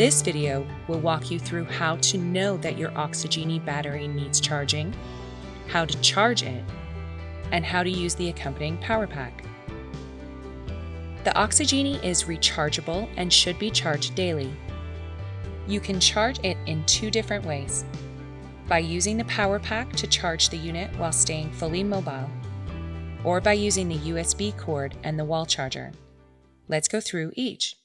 This video will walk you through how to know that your OxyGeni battery needs charging, how to charge it, and how to use the accompanying power pack. The OxyGeni is rechargeable and should be charged daily. You can charge it in two different ways: by using the power pack to charge the unit while staying fully mobile, or by using the USB cord and the wall charger. Let's go through each.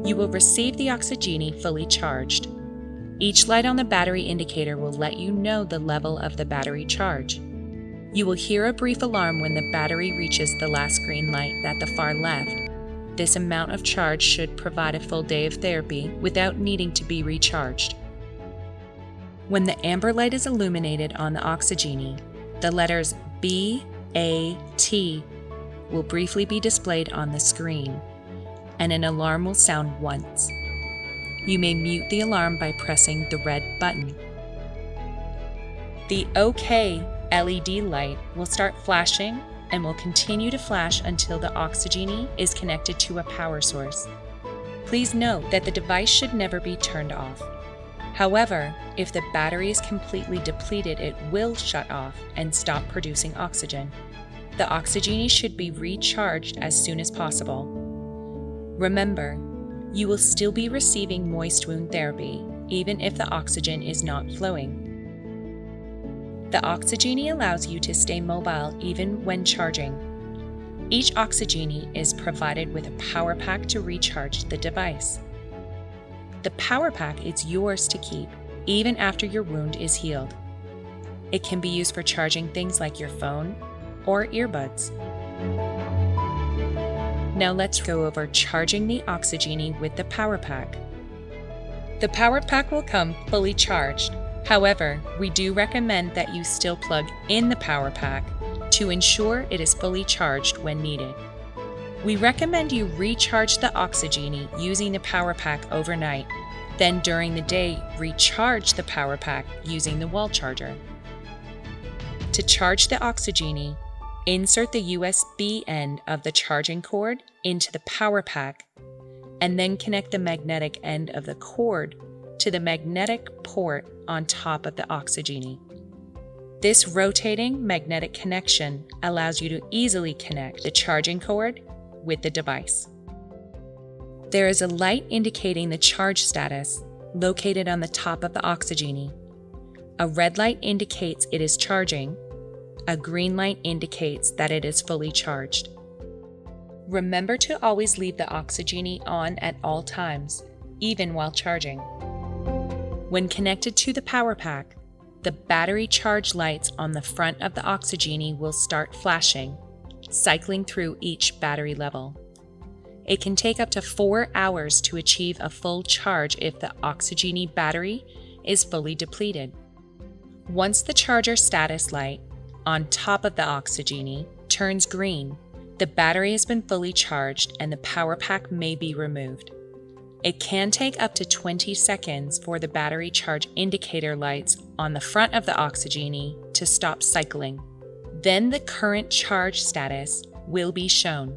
You will receive the OxyGeni fully charged. Each light on the battery indicator will let you know the level of the battery charge. You will hear a brief alarm when the battery reaches the last green light at the far left. This amount of charge should provide a full day of therapy without needing to be recharged. When the amber light is illuminated on the OxyGeni, the letters B, A, T will briefly be displayed on the screen, and an alarm will sound once. You may mute the alarm by pressing the red button. The OK LED light will start flashing and will continue to flash until the OxyGeni is connected to a power source. Please note that the device should never be turned off. However, if the battery is completely depleted, it will shut off and stop producing oxygen. The OxyGeni should be recharged as soon as possible. Remember, you will still be receiving moist wound therapy even if the oxygen is not flowing. The OxyGeni allows you to stay mobile even when charging. Each OxyGeni is provided with a power pack to recharge the device. The power pack is yours to keep even after your wound is healed. It can be used for charging things like your phone or earbuds. Now let's go over charging the OxyGeni with the power pack. The power pack will come fully charged. However, we do recommend that you still plug in the power pack to ensure it is fully charged when needed. We recommend you recharge the OxyGeni using the power pack overnight, then during the day recharge the power pack using the wall charger. To charge the OxyGeni, insert the USB end of the charging cord into the power pack and then connect the magnetic end of the cord to the magnetic port on top of the OxyGeni. This rotating magnetic connection allows you to easily connect the charging cord with the device. There is a light indicating the charge status located on the top of the OxyGeni. A red light indicates it is charging. A green light indicates that it is fully charged. Remember to always leave the OxyGeni on at all times, even while charging. When connected to the power pack, the battery charge lights on the front of the OxyGeni will start flashing, cycling through each battery level. It can take up to 4 hours to achieve a full charge if the OxyGeni battery is fully depleted. Once the charger status light on top of the OxyGeni turns green, the battery has been fully charged and the power pack may be removed. It can take up to 20 seconds for the battery charge indicator lights on the front of the OxyGeni to stop cycling. Then the current charge status will be shown.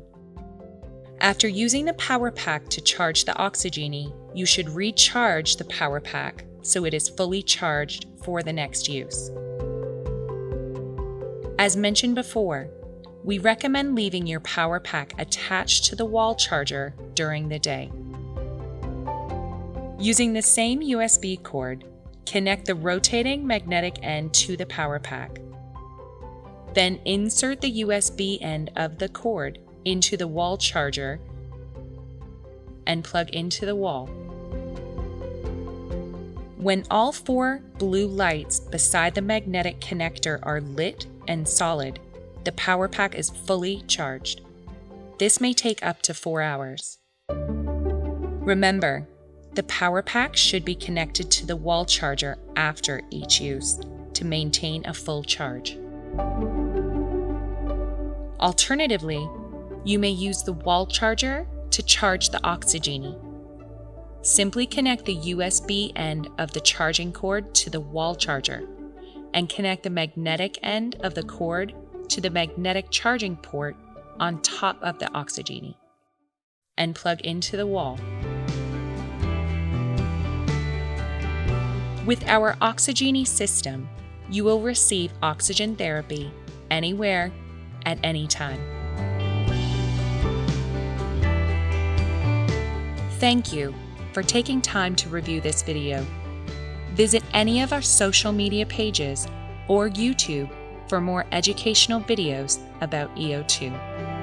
After using the power pack to charge the OxyGeni, you should recharge the power pack so it is fully charged for the next use. As mentioned before, we recommend leaving your power pack attached to the wall charger during the day. Using the same USB cord, connect the rotating magnetic end to the power pack. Then insert the USB end of the cord into the wall charger and plug into the wall. When all 4 blue lights beside the magnetic connector are lit and solid, the power pack is fully charged. This may take up to 4 hours. Remember, the power pack should be connected to the wall charger after each use to maintain a full charge. Alternatively, you may use the wall charger to charge the OxyGeni. Simply connect the USB end of the charging cord to the wall charger and connect the magnetic end of the cord to the magnetic charging port on top of the OxyGeni and plug into the wall. With our OxyGeni system, you will receive oxygen therapy anywhere, at any time. Thank you for taking time to review this video. Visit any of our social media pages or YouTube for more educational videos about EO2.